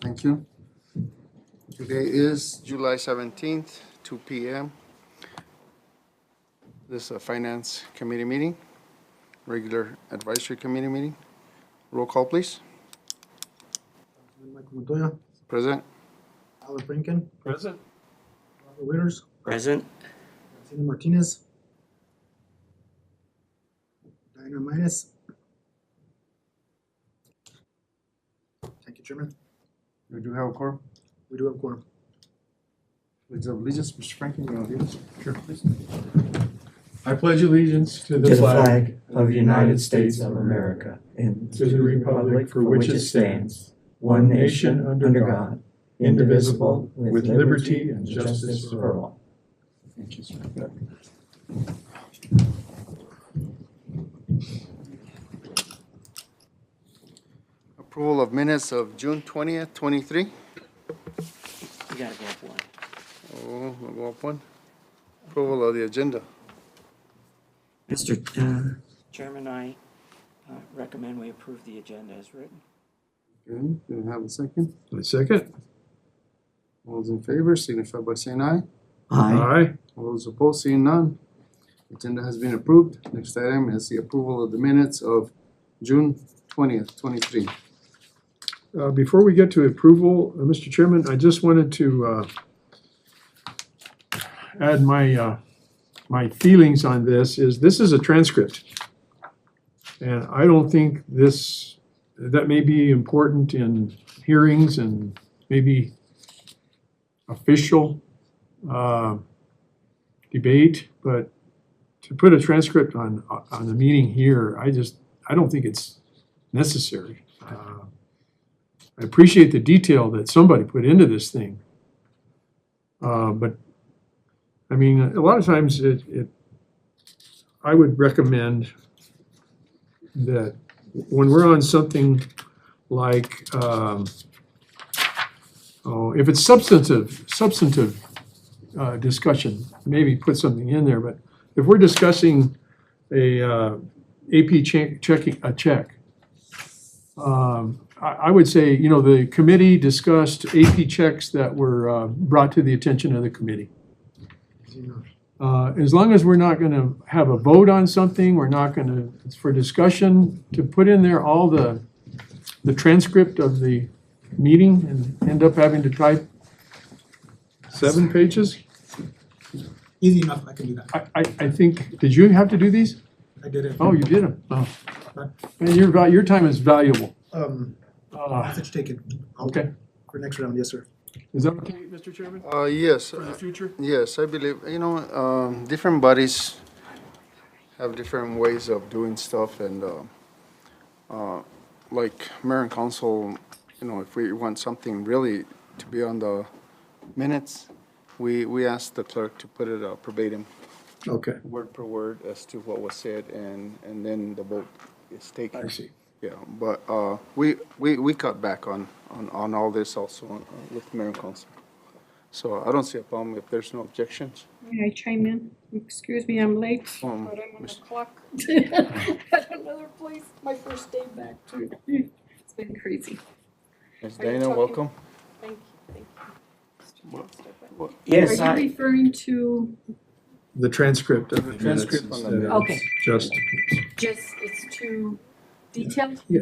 Thank you. Today is July 17th, 2 p.m. This is a Finance Committee meeting, regular Advisory Committee meeting. Roll call, please. Michael Montoya, Present. Alan Franken, Present. Robert Witters, Present. Martina Martinez, Diana Minus. Thank you, Chairman. We do have a quorum. We do have a quorum. Pledge of allegiance, Mr. Franklin, you want to lead us? Sure, please. I pledge allegiance to To the the flag flag of the United States of America and to the republic for which it stands, one nation under God, indivisible, with liberty and justice for all. Thank you, sir. Approval of minutes of June 20th, 23. You gotta go up one. Oh, we'll go up one. Approval of the agenda. Mr. Chairman, I recommend we approve the agenda as written. Okay, do we have a second? A second. All those in favor signify by saying aye. Aye. All those opposed, seeing none. Agenda has been approved. Next item is the approval of the minutes of June 20th, 23. Before we get to approval, Mr. Chairman, I just wanted to add my feelings on this is a transcript. And I don't think that may be important in hearings and maybe official debate, but to put a transcript on the meeting here, I don't think it's necessary. I appreciate the detail that somebody put into this thing. But, I mean, a lot of times I would recommend that when we're on something like, if it's substantive discussion, maybe put something in there, but if we're discussing a AP checking a check, I would say, the committee discussed AP checks that were brought to the attention of the committee. As long as we're not gonna have a vote on something, we're not gonna, it's for discussion, to put in there all the transcript of the meeting and end up having to type 7 pages. Easy enough, I can do that. I think, did you have to do these? I did it. Oh, you did them? Oh. And your time is valuable. Message taken. Okay. For next round, yes, sir. Is that okay, Mr. Chairman, Yes, for the future? yes, I believe, different bodies have different ways of doing stuff and, like mayor and council, if we want something really to be on the minutes, we ask the clerk to put it verbatim, Okay, word per word as to what was said and then the vote is taken. I see. Yeah, but we cut back on all this also with mayor and council. So I don't see a problem if there's no objections. May I chime in? Excuse me, I'm late, but I'm on the clock at another place. My first day back too. It's been crazy. Ms. Are you Dana, talking- welcome. Thank you, Mr. Chancellor. Yes, Are you I, referring to The transcript of the minutes. Transcript on the instead of Okay. Just, just, it's too detailed? yeah,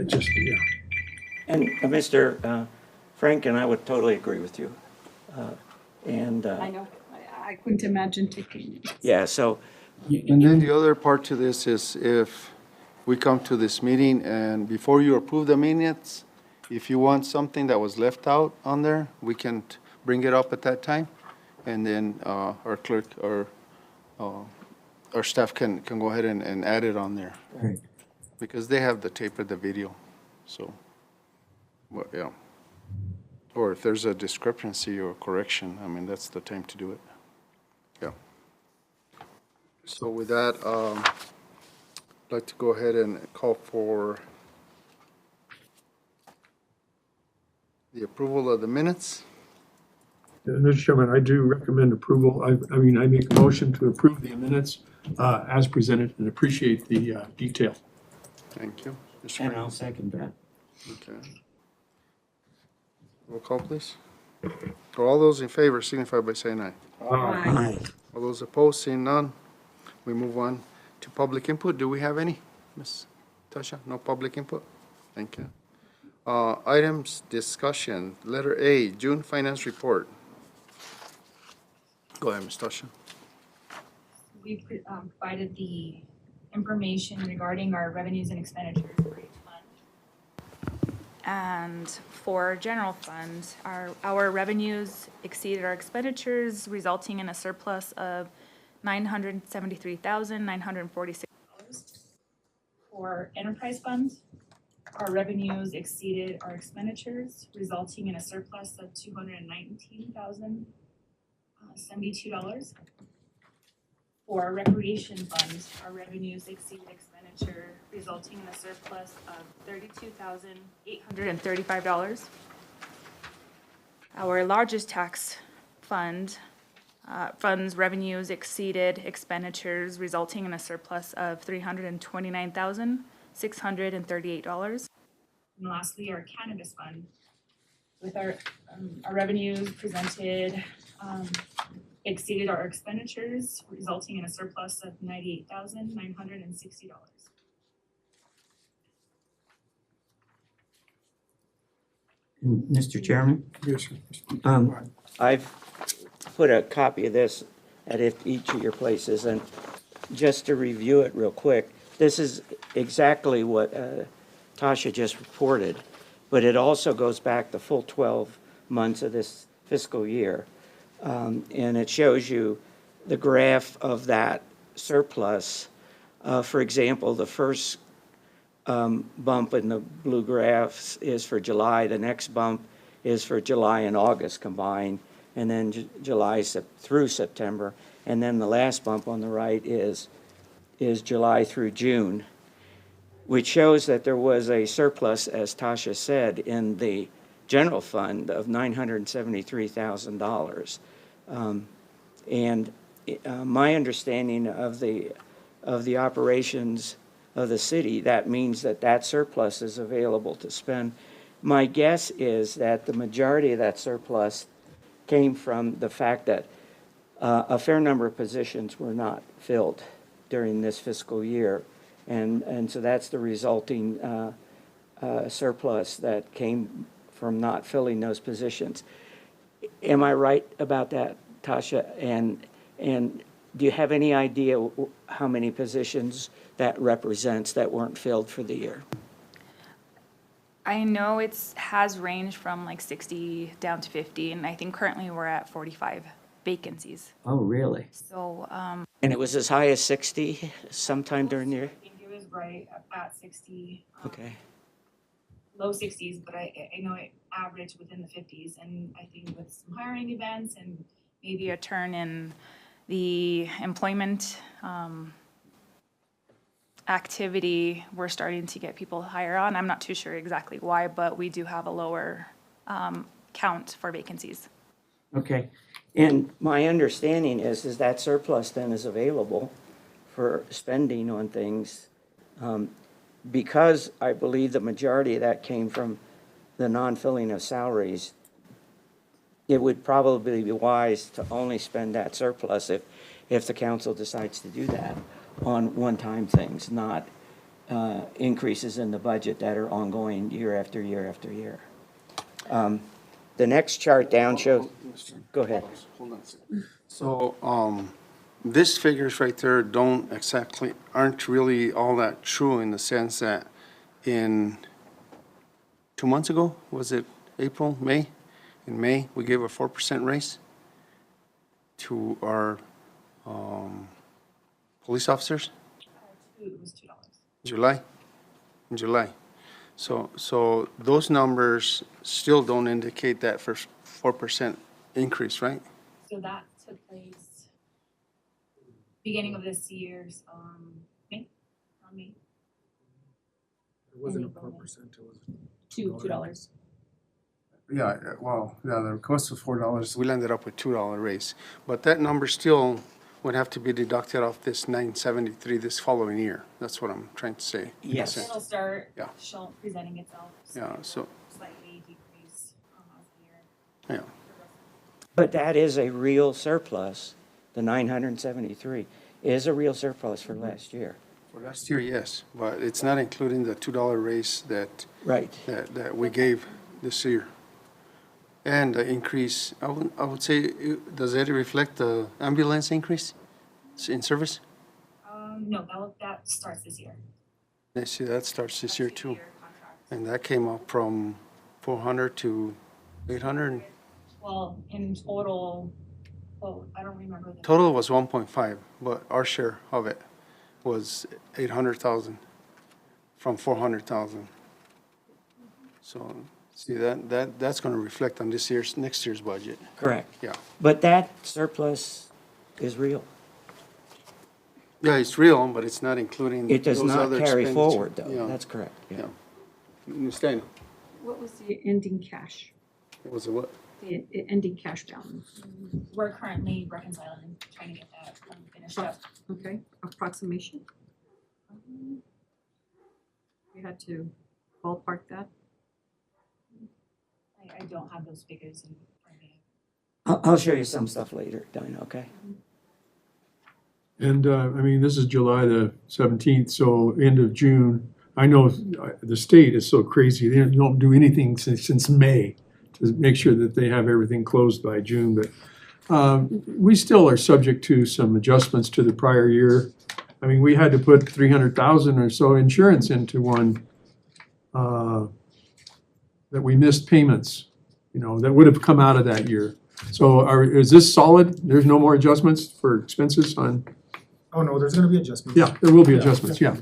and Mr. Frank and I would totally agree with you. And, I know, I couldn't imagine taking it. yeah, so, And then the other part to this is if we come to this meeting and before you approve the minutes, if you want something that was left out on there, we can bring it up at that time. And then our clerk or our staff can go ahead and add it on there. Right. Because they have the tape or the video, so, well, yeah. Or if there's a discrepancy or correction, I mean, that's the time to do it. Yeah. So with that, I'd like to go ahead and call for the approval of the minutes. Mr. Chairman, I do recommend approval. I mean, I make a motion to approve the minutes as presented and appreciate the detail. Thank you. Mr. and Frank? I'll second that. Okay. Roll call, please. All those in favor signify by saying aye. Aye. All those opposed, seeing none, we move on to public input. Do we have any, Ms. Tasha? No public input? Thank you. Items discussion, letter A, June finance report. Go ahead, Ms. Tasha. We provided the information regarding our revenues and expenditures for each fund. And for general fund, our revenues exceeded our expenditures, resulting in a surplus of $973,946. For enterprise fund, our revenues exceeded our expenditures, resulting in a surplus of $219,072. For recreation fund, our revenues exceeded expenditure, resulting in a surplus of $32,835. Our largest tax fund, funds revenues exceeded expenditures, resulting in a surplus of $329,638. And lastly, our cannabis fund, with our revenues presented, exceeded our expenditures, resulting in a surplus of $98,960. Mr. Chairman, Yes, sir. I've put a copy of this at each of your places, and just to review it real quick, this is exactly what Tasha just reported, but it also goes back the full 12 months of this fiscal year. And it shows you the graph of that surplus. For example, the first bump in the blue graphs is for July. The next bump is for July and August combined, and then July through September. And then the last bump on the right is July through June, which shows that there was a surplus, as Tasha said, in the general fund of $973,000. And my understanding of the operations of the city, that means that that surplus is available to spend. My guess is that the majority of that surplus came from the fact that a fair number of positions were not filled during this fiscal year. And so that's the resulting surplus that came from not filling those positions. Am I right about that, Tasha? And do you have any idea how many positions that represents that weren't filled for the year? I know has ranged from like 60 down to 50, and I think currently we're at 45 vacancies. Oh, really? So, And it was as high as 60 sometime during the year? I think it was right at 60. Okay. Low 60s, but I know it averaged within the 50s, and I think with some hiring events and maybe a turn in the employment activity, we're starting to get people higher on. I'm not too sure exactly why, but we do have a lower count for vacancies. Okay. And my understanding is that surplus then is available for spending on things. Because I believe the majority of that came from the non-filling of salaries, it would probably be wise to only spend that surplus if the council decides to do that on one-time things, not increases in the budget that are ongoing year after year after year. The next chart down shows, go ahead. Hold on a second. So, these figures right there aren't really all that true in the sense that in 2 months ago, was it April, May? In May, we gave a 4% raise to our police officers. It was $2. July? In July. So those numbers still don't indicate that first 4% increase, right? So that took place beginning of this year's May, around May. It wasn't a 4%, it was. $2. Yeah, well, yeah, the request was $4. We landed up with $2 raise. But that number still would have to be deducted off this 973 this following year. That's what I'm trying to say. Yes. It'll start Yeah. presenting itself. Yeah, so, Slightly decrease as the Yeah. But that is a real surplus. The 973 is a real surplus for last year. For last year, yes, but it's not including the $2 raise Right. that we gave this year. And the increase, I would say, does it reflect the ambulance increase in service? No, that starts this year. I see that starts this year too. Two-year contract. And that came up from 400 to 800. Well, in total, I don't remember the. Total was 1.5, but our share of it was 800,000 from 400,000. So, see, that's going to reflect on next year's budget. Correct. Yeah. But that surplus is real. Yeah, it's real, but it's not including It does those not other carry expenditure. forward, though. Yeah. That's correct. Yeah. Yeah. Ms. Steiner, What was the ending cash, it was a what? the ending cash balance? We're currently reconciling and trying to get that finished up. Okay, approximation? We had to ballpark that? I don't have those figures in front of me. I'll show you some stuff later, Dinah, okay? And, I mean, this is July the 17th, so end of June. I know the state is so crazy, they don't do anything since May to make sure that they have everything closed by June, but we still are subject to some adjustments to the prior year. I mean, we had to put 300,000 or so insurance into one that we missed payments, that would have come out of that year. So is this solid? There's no more adjustments for expenses on? Oh, no, there's gonna be adjustments. Yeah, there will be Yeah. adjustments, yeah,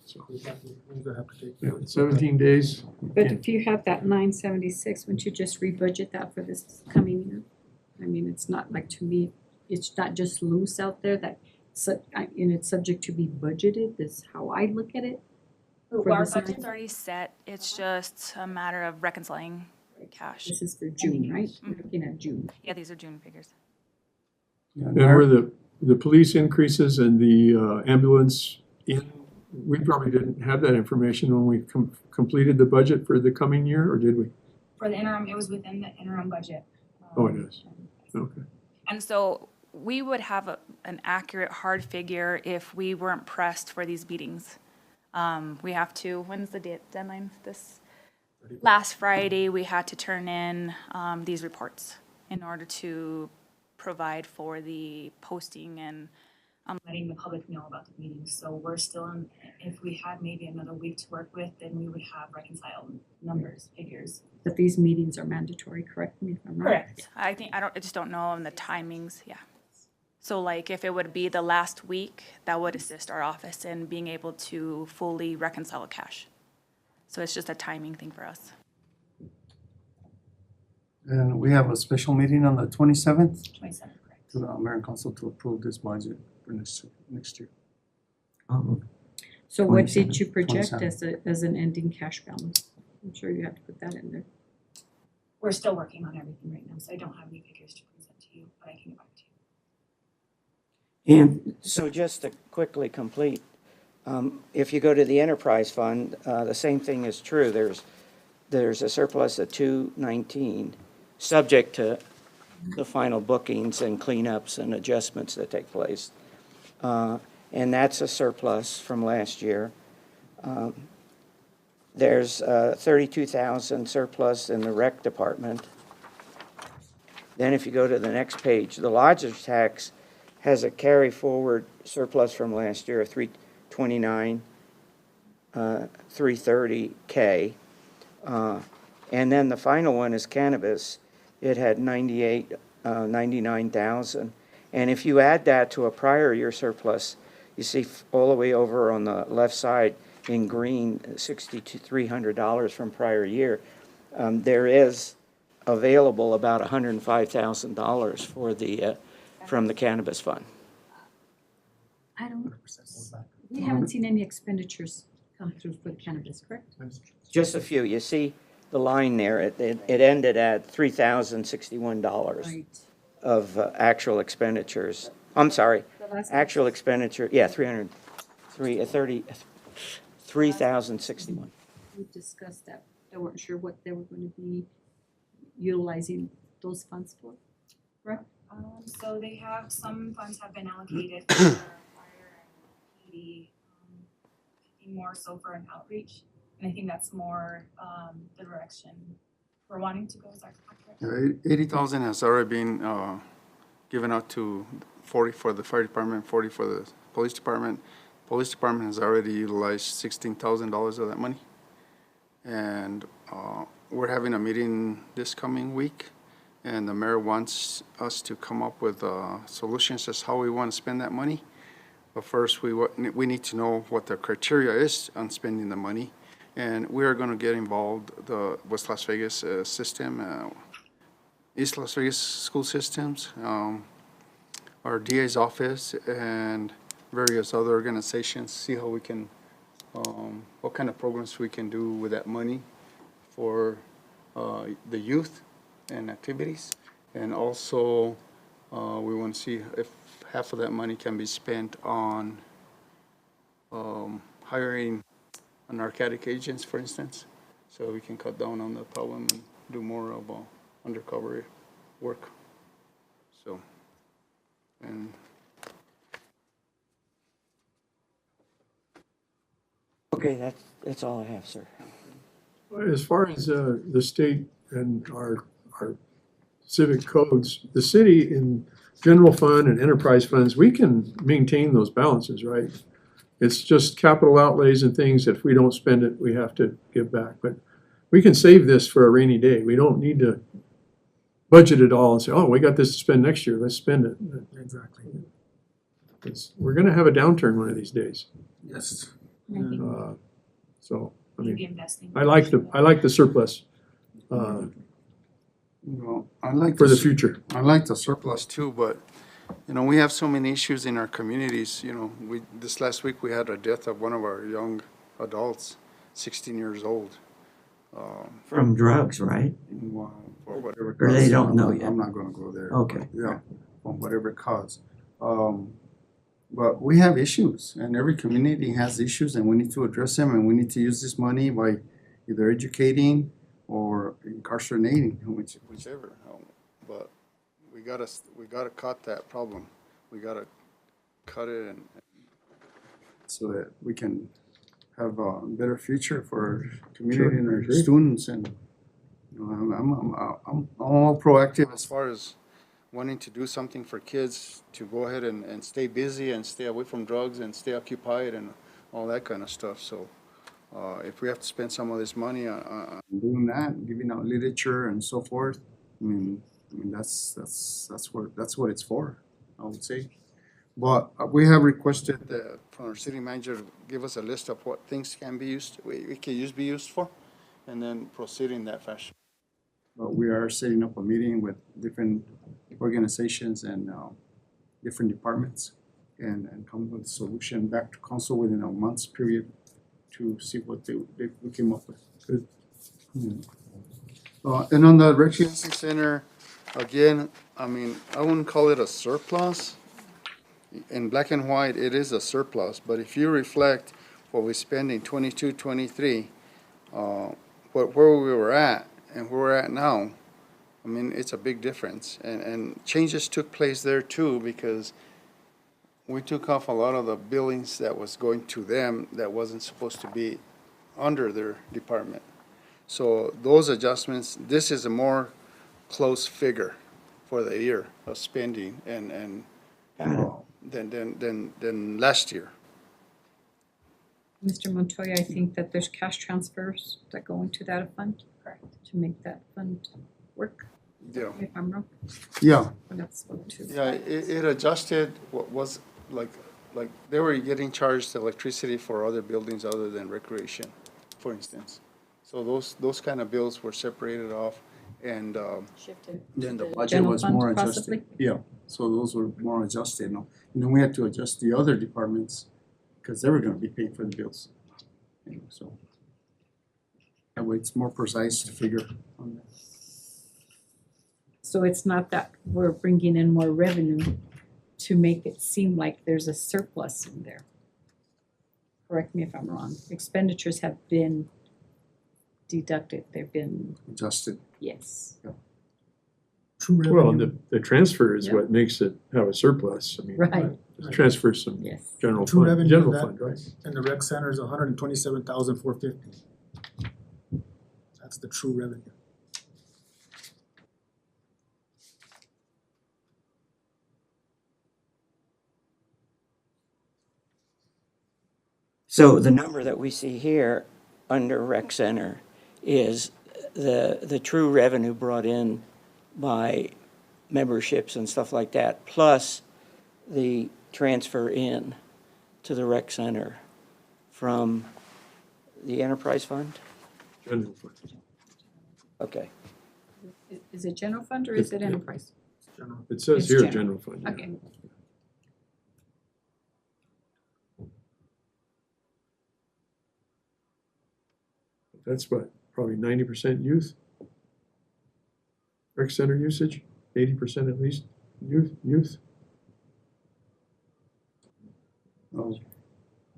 so, We have to take. yeah, 17 days. But if you have that 976, wouldn't you just rebudget that for this coming year? I mean, it's not like, to me, it's not just loose out there that, and it's subject to be budgeted, is how I look at it. For Our this budget's year. already set. It's just a matter of reconciling cash. This is for June, right? We're looking at June. Yeah, these are June figures. And were the police increases and the ambulance in, we probably didn't have that information when we completed the budget for the coming year, or did we? For the interim, it was within the interim budget. Oh, it is. Okay. And so we would have an accurate hard figure if we weren't pressed for these meetings. We have to, when's the deadline? This last Friday, we had to turn in these reports in order to provide for the posting and letting the public know about the meetings. So we're still in, if we had maybe another week to work with, then we would have reconciled numbers, figures. But these meetings are mandatory, correct me if I'm wrong? Correct. I just don't know on the timings, yeah. So like if it would be the last week, that would assist our office in being able to fully reconcile cash. So it's just a timing thing for us. And we have a special meeting on the 27th 27, correct. to the Mayor and Council to approve this budget for next year. So what did 27, you project 27. as an ending cash balance? I'm sure you have to put that in there. We're still working on everything right now, so I don't have any figures to present to you, but I can get back to you. And so just to quickly complete, if you go to the enterprise fund, the same thing is true. There's a surplus of 219, subject to the final bookings and cleanups and adjustments that take place. And that's a surplus from last year. There's 32,000 surplus in the rec department. Then if you go to the next page, the lodger's tax has a carry forward surplus from last year of 329, 330K. And then the final one is cannabis. It had 99,000. And if you add that to a prior year surplus, you see all the way over on the left side in green, $6,300 from prior year. There is available about $105,000 for the from the cannabis fund. I don't, we haven't seen any expenditures come through for cannabis, correct? Just a few. You see the line there. It ended at $3,061 Right. of actual expenditures. I'm sorry, The last- actual expenditure. Yeah, 3,061. We discussed that. They weren't sure what they were going to be utilizing those funds for? So they have, some funds have been allocated for fire and PD, I think more so for an outreach. And I think that's more, the direction we're wanting to go, is that correct? Yeah, 80,000 has already been given out to 40 for the fire department, 40 for the police department. Police department has already utilized $16,000 of that money. And we're having a meeting this coming week, and the mayor wants us to come up with solutions as how we want to spend that money. But first, we need to know what the criteria is on spending the money. And we are going to get involved, the West Las Vegas system, East Las Vegas school systems, our DA's office, and various other organizations, see how we can, what kind of programs we can do with that money for the youth and activities. And also, we want to see if half of that money can be spent on hiring narcotic agents, for instance, so we can cut down on the problem and do more of undercover work. So, and Okay, that's all I have, sir. As far as the state and our civic codes, the city in general fund and enterprise funds, we can maintain those balances, right? It's just capital outlays and things, if we don't spend it, we have to give back. But we can save this for a rainy day. We don't need to budget it all and say, oh, we got this to spend next year, let's spend it. Exactly. We're gonna have a downturn one of these days. Yes. And I think So, I Maybe mean, investing. I like the surplus well, I like for the this. future. I like the surplus too, but, you know, we have so many issues in our communities, you know, this last week we had a death of one of our young adults, 16 years old. From drugs, right? Wow, for whatever Or they cause. don't know I'm yet. not gonna go there. Okay. Yeah, from whatever cause. But we have issues, and every community has issues, and we need to address them, and we need to use this money by either educating or incarcerating, whichever. But we gotta cut that problem. We gotta cut it and so that we can have a better future for our community and our students. And you know, I'm all proactive as far as wanting to do something for kids to go ahead and stay busy and stay away from drugs and stay occupied and all that kind of stuff. So if we have to spend some of this money on doing that, giving out literature and so forth, I mean that's what it's for, I would say. But we have requested from our city manager to give us a list of what things can be used, we can be used for, and then proceed in that fashion. But we are setting up a meeting with different organizations and different departments and come with a solution back to council within a month's period to see what we came up with. Good. And on the recreation center, again, I mean, I wouldn't call it a surplus. In black and white, it is a surplus, but if you reflect what we spend in 22, 23, where we were at and where we're at now, I mean, it's a big difference. And changes took place there too, because we took off a lot of the billings that was going to them that wasn't supposed to be under their department. So those adjustments, this is a more close figure for the year of spending and than last year. Mr. Montoya, I think that there's cash transfers that go into that fund, correct, to make that fund work, Yeah. if I'm wrong. Yeah. But that's what too. Yeah, it adjusted what was like they were getting charged electricity for other buildings other than recreation, for instance. So those kind of bills were separated off, and Shifted. then the to budget general was fund more possibly? adjusted. Yeah, so those were more adjusted, no? And then we had to adjust the other departments because they were gonna be paying for the bills. You know, so that way it's more precise to figure on that. So it's not that we're bringing in more revenue to make it seem like there's a surplus in there. Correct me if I'm wrong. Expenditures have been deducted, they've been, Adjusted. yes. Yeah. True Well, revenue, and the transfer is Yeah. what makes it have a surplus. I mean, Right. transfer some Yes. general True fund, revenue, general that- fund, right? and the rec center is 127,450. That's the true revenue. So the number that we see here under rec center is the true revenue brought in by memberships and stuff like that, plus the transfer in to the rec center from the enterprise fund? General fund. Okay. Is it general fund or is it enterprise? General. It says It's here, general. general fund. yeah. Okay. That's what, probably 90% youth? Rec center usage, 80% at least youth?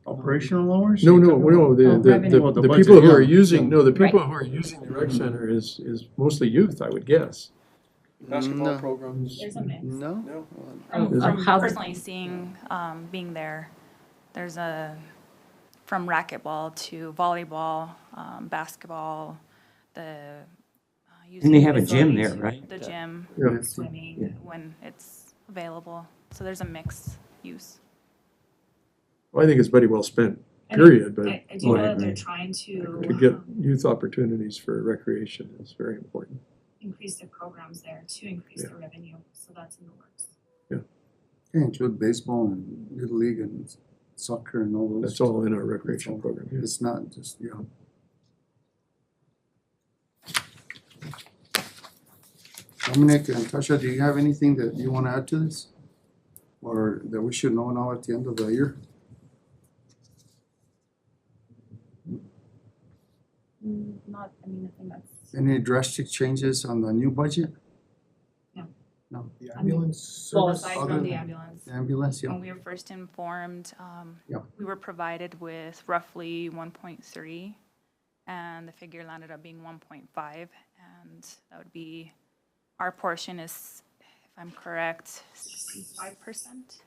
Operational hours? No, You're no, talking no, about- the, Oh, the, revenue. the, Oh, the the budget, people who are yeah. using, no, the people Right. who are using the rec center is mostly youth, I would guess. Basketball No. programs. There's a mix. No? Of From how the- personally seeing, being there, there's from racquetball to volleyball, basketball, the. And they have a using gym there, facilities, right? The gym, Yeah. swimming, when it's available. So there's a mixed use. Well, I think it's money well spent, And period, but I do know that Right. they're trying to to get youth opportunities for recreation is very important. increase their programs there to increase Yeah. the revenue, so that's in the works. Yeah, include baseball and little league and soccer and all those. That's all in our recreation program, yes. It's not just, Dominic and Tasha, do you have anything that you want to add to this? Or that we should know now at the end of the year? Not, I mean, I think that's, Any drastic changes on the new budget? The ambulance well, service. aside other from the than- ambulance. The ambulance, yeah. When we were first informed, Yeah. we were provided with roughly 1.3, and the figure landed up being 1.5, and that would be, our portion is, if I'm correct, 65%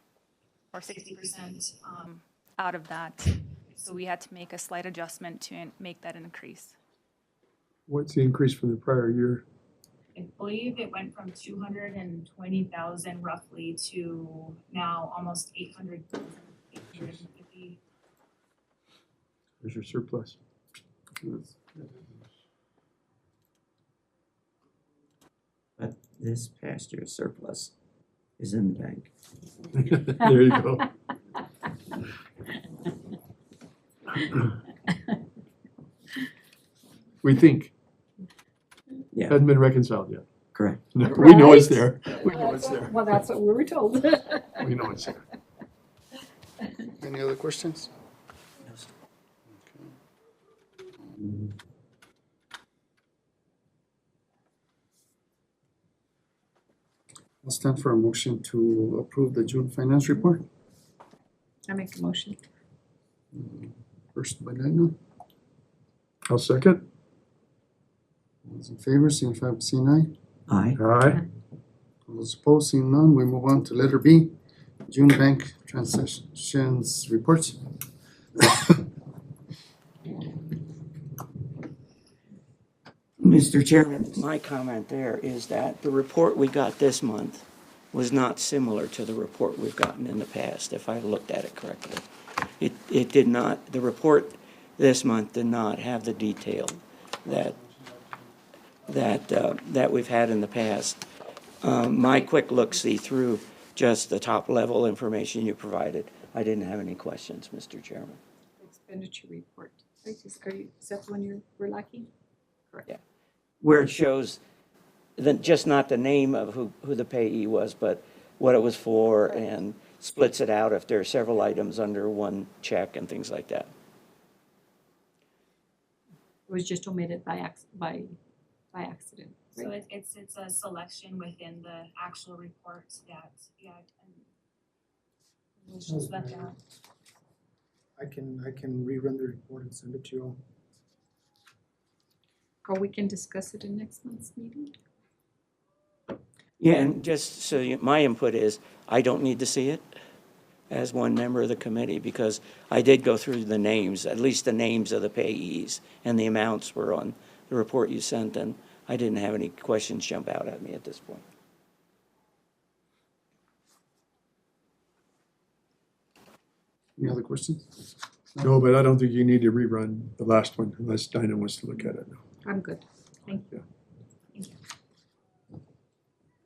or 60% out of that. So we had to make a slight adjustment to make that increase. What's the increase from the prior year? I believe it went from 220,000 roughly to now almost 850. There's your surplus. But this past year's surplus is in the bank. There you go. We think. Yeah. Hasn't been reconciled yet. Correct. No, we know it's Right? there. We know it's there. Well, that's what we were told. We know it's there. Any other questions? I'll stand for a motion to approve the June finance report. I make a motion. First by Edna. I'll second. All those in favor, signify by saying aye. Aye. Aye. All those opposed, seeing none, we move on to letter B, June bank transactions reports. Mr. Chairman, my comment there is that the report we got this month was not similar to the report we've gotten in the past, if I looked at it correctly. It did not, the report this month did not have the detail that we've had in the past. My quick look-see through just the top-level information you provided, I didn't have any questions, Mr. Chairman. Expenditure report. Is that the one we're lacking? Where it shows, just not the name of who the payee was, but what it was for, and splits it out if there are several items under one check and things like that. It was just omitted by accident. So right? it's a selection within the actual report that, yeah, and it was just left out. I can rerun the report and send it to you all. Or we can discuss it in next month's meeting. Yeah, and just so you, my input is, I don't need to see it as one member of the committee, because I did go through the names, at least the names of the payees, and the amounts were on the report you sent, and I didn't have any questions jump out at me at this point. Any other questions? No, but I don't think you need to rerun the last one unless Dinah wants to look at it. I'm good. Thank you.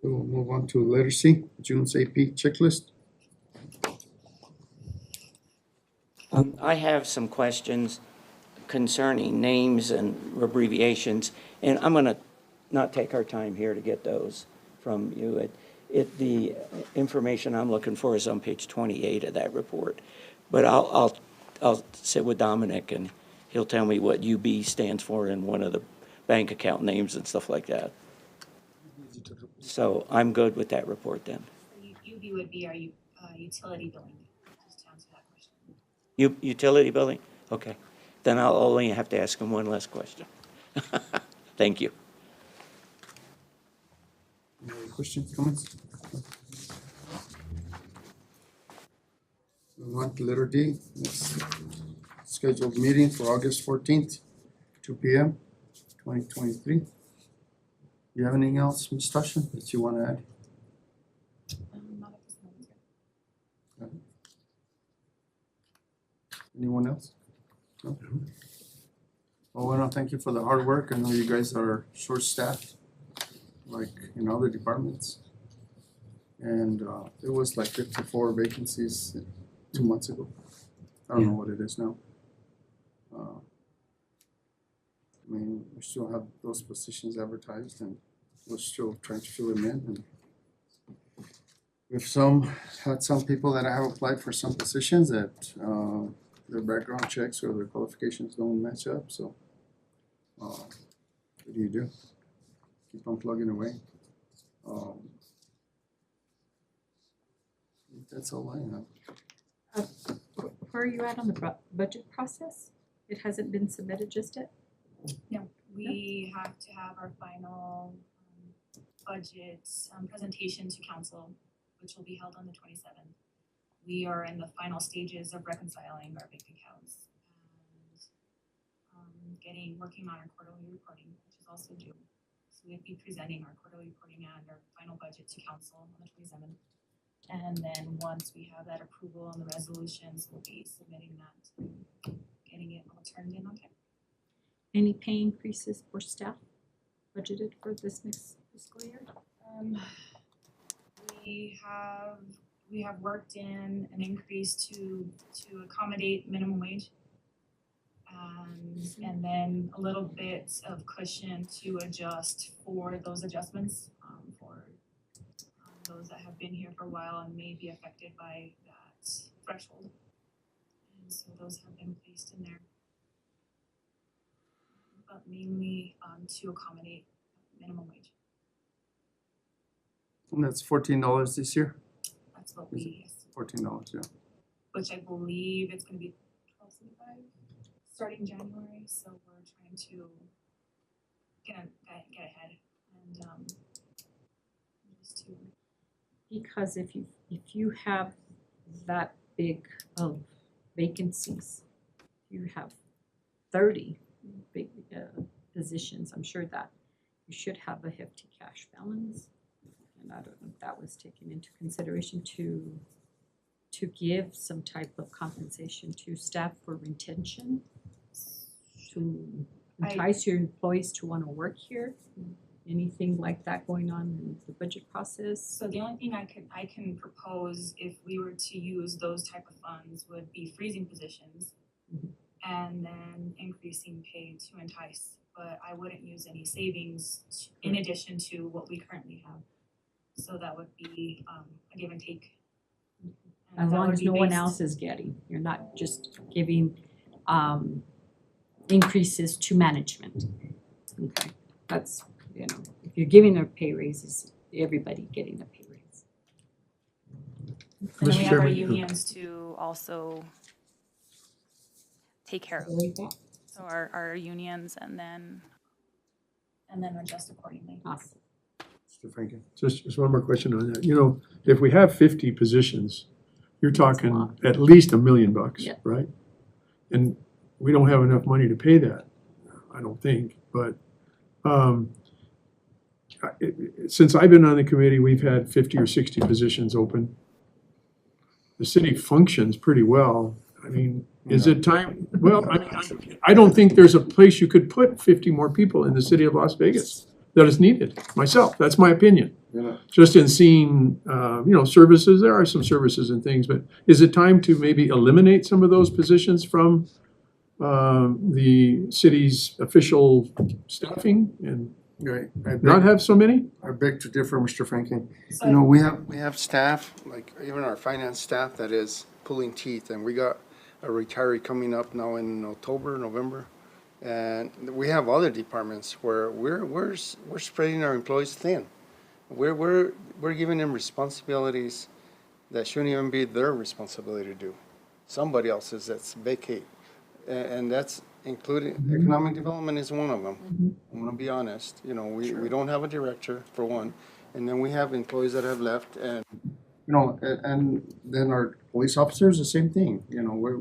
We'll move on to letter C, June's AP checklist. I have some questions concerning names and abbreviations, and I'm going to not take our time here to get those from you. The information I'm looking for is on page 28 of that report. But I'll sit with Dominic, and he'll tell me what UB stands for in one of the bank account names and stuff like that. So I'm good with that report then. UB would be our utility billing, just to answer that question. Utility billing? Okay. Then I'll only have to ask him one last question. Thank you. Any other questions, comments? Move on to letter D, next scheduled meeting for August 14th, 2 p.m., 2023. You have anything else, Ms. Tasha, that you want to add? Not at this moment. Anyone else? No? Well, I want to thank you for the hard work. I know you guys are short-staffed, like in other departments. And it was like 54 vacancies 2 months ago. I don't know what it is now. I mean, we still have those positions advertised, and we're still trying to fill them in. And we've had some people that have applied for some positions that their background checks or their qualifications don't match up, so what do you do? Keep on plugging away. That's all I have. Where are you at on the budget process? It hasn't been submitted just yet? No, we have to have our final budget presentation to council, which will be held on the 27th. We are in the final stages of reconciling our bank accounts and working on our quarterly reporting, which is also due. So we'll be presenting our quarterly reporting and our final budget to council on the 27th. And then once we have that approval on the resolutions, we'll be submitting that, getting it all turned in on time. Any pay increases for staff budgeted for this next fiscal year? We have worked in an increase to accommodate minimum wage. And then a little bit of cushion to adjust for those adjustments, for those that have been here for a while and may be affected by that threshold. And so those have been placed in there. But mainly to accommodate minimum wage. And that's $14 this year? That's what we, $14, yeah. which I believe it's gonna be $12.75 starting January, so we're trying to get ahead and just to. Because if you have that big of vacancies, you have 30 big positions, I'm sure that you should have a hefty cash balance. And I don't know if that was taken into consideration to give some type of compensation to staff for retention, to entice your employees to want to work here. Anything like that going on in the budget process? So the only thing I can propose if we were to use those type of funds would be freezing positions and then increasing pay to entice. But I wouldn't use any savings in addition to what we currently have. So that would be a give and take. And As that long would as be no one based- else is getting, you're not just giving increases to management. Okay, that's, if you're giving their pay raises, everybody getting a pay raise. And then we Mr. have our Chairman, unions to also take care of. So our unions and then adjust accordingly. Awesome. Mr. Franklin. Just one more question on that. You know, if we have 50 positions, you're That's a talking lot. at least $1 million, Yeah. right? And we don't have enough money to pay that, I don't think. But since I've been on the committee, we've had 50 or 60 positions open. The city functions pretty well. I mean, is it time? Well, I mean, I don't think there's a place you could put 50 more people in the city of Las Vegas that is needed, myself. That's my opinion. You know, Just in seeing, services, there are some services and things, but is it time to maybe eliminate some of those positions from the city's official staffing and right, not have so many? I beg to differ, Mr. Franklin. So- You know, We have staff, like even our finance staff that is pulling teeth, and we got a retiree coming up now in October, November. And we have other departments where we're spreading our employees thin. We're giving them responsibilities that shouldn't even be their responsibility to do. Somebody else's that's vacate. And that's including, economic development is one of them. I'm gonna be honest, you know, we don't have a director, for one. And then we have employees that have left, and you know, and then our police officers, the same thing, you know, we're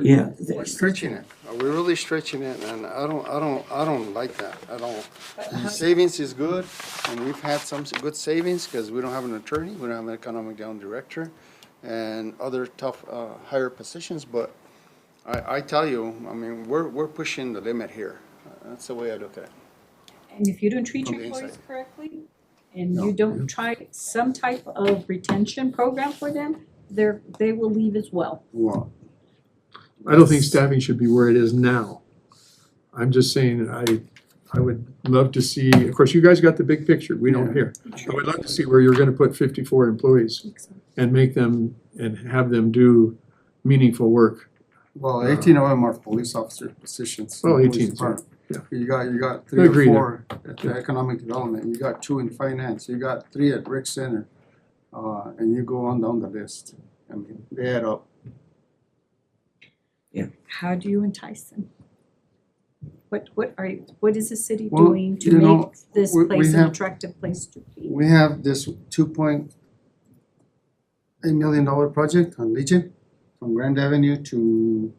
Yeah. we're stretching it. We're really stretching it, and I don't like that at all. The savings is good, and we've had some good savings, because we don't have an attorney, we don't have an economic development director, and other tough, higher positions, but I tell you, I mean, we're pushing the limit here. That's the way I look at it. And if you don't treat From your the employees inside. correctly, and you don't try some type of retention program for them, they will leave as well. Well, I don't think staffing should be where it is now. I'm just saying, I would love to see, of course, you guys got the big picture, we don't here. I would love to see where you're gonna put 54 employees and make them, and have them do meaningful work. well, 18 of them are police officer positions. in the Well, police 18, department. yeah. You got I 3 or agree 4 at the economic development, you got 2 in finance, you got 3 at rec center, and you go on down the list. I mean, they add up. How do you entice them? What is the city Well, doing to you know, make this we place an have- attractive place to be? We have this $2.8 million project on Legion, from Grand Avenue to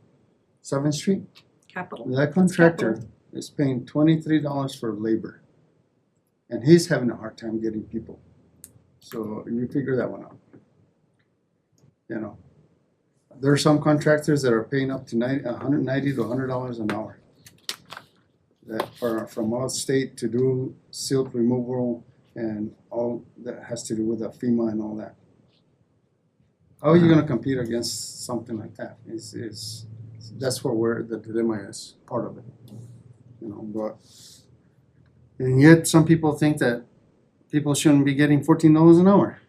7th Street. Capital. That contractor is paying $23 for labor. And he's having a hard time getting people. So you figure that one out. You know, there are some contractors that are paying up to $190 to $100 an hour. That are from out of state to do silt removal and all that has to do with the FEMA and all that. How are you gonna compete against something like that? That's where the dilemma is, part of it. You know, but, and yet some people think that people shouldn't be getting $14 an hour.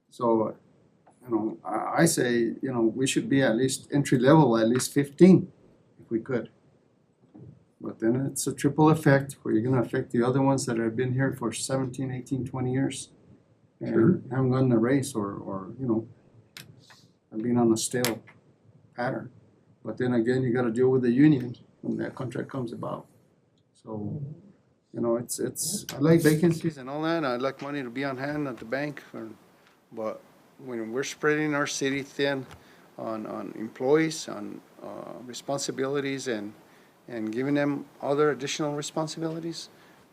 So, you know, I say, you know, we should be at least entry level, at least 15, if we could. But then it's a triple effect, where you're gonna affect the other ones that have been here for 17, 18, 20 years. And haven't gotten a raise or, you know, have been on a stale pattern. But then again, you gotta deal with the union when that contract comes about. So, you know, it's, I like vacancies and all that, I'd like money to be on hand at the bank, but when we're spreading our city thin on employees, on responsibilities and giving them other additional responsibilities,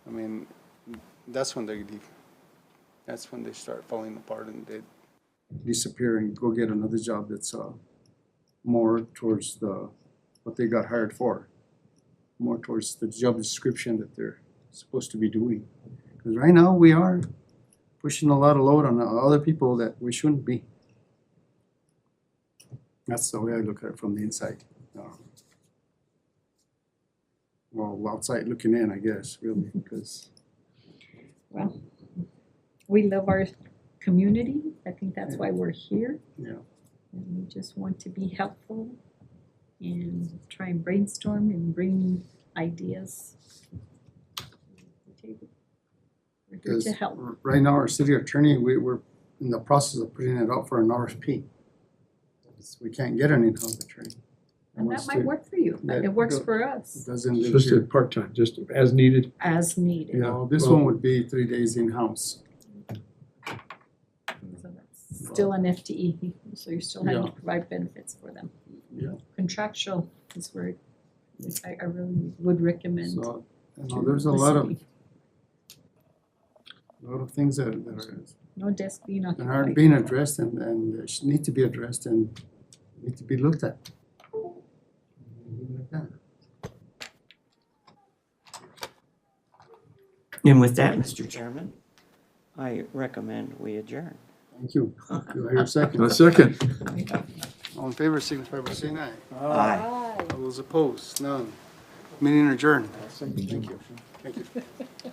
I mean, that's when they leave. That's when they start falling apart and they disappear and go get another job that's more towards what they got hired for, more towards the job description that they're supposed to be doing. Because right now we are pushing a lot of load on other people that we shouldn't be. That's the way I look at it from the inside. Well, outside looking in, I guess, really, because Well, we love our community. I think that's why we're here. Yeah. And we just want to be helpful and try and brainstorm and bring ideas to the table. We're here because to help. right now our city attorney, we're in the process of putting it out for an RFP. We can't get an in-house attorney. And that wants might to- work for you, but Yeah, it works go- for us, Doesn't live Just a here. part-time, just as needed. as needed. No, this well- one would be 3 days in-house. So that's still an FTE, so you're still having to Yeah. provide benefits for them. Yeah. Contractual is where I really would recommend So, you to know, there's a the lot city. things that No desk being aren't occupied. being addressed and need to be addressed and need to be looked at. Like that. And with that, Mr. Chairman, I recommend we adjourn. Thank you. Do I hear a second? A second. All in favor, signify by saying aye. Aye. All those opposed, none. Meeting adjourned. Thank you. Thank you.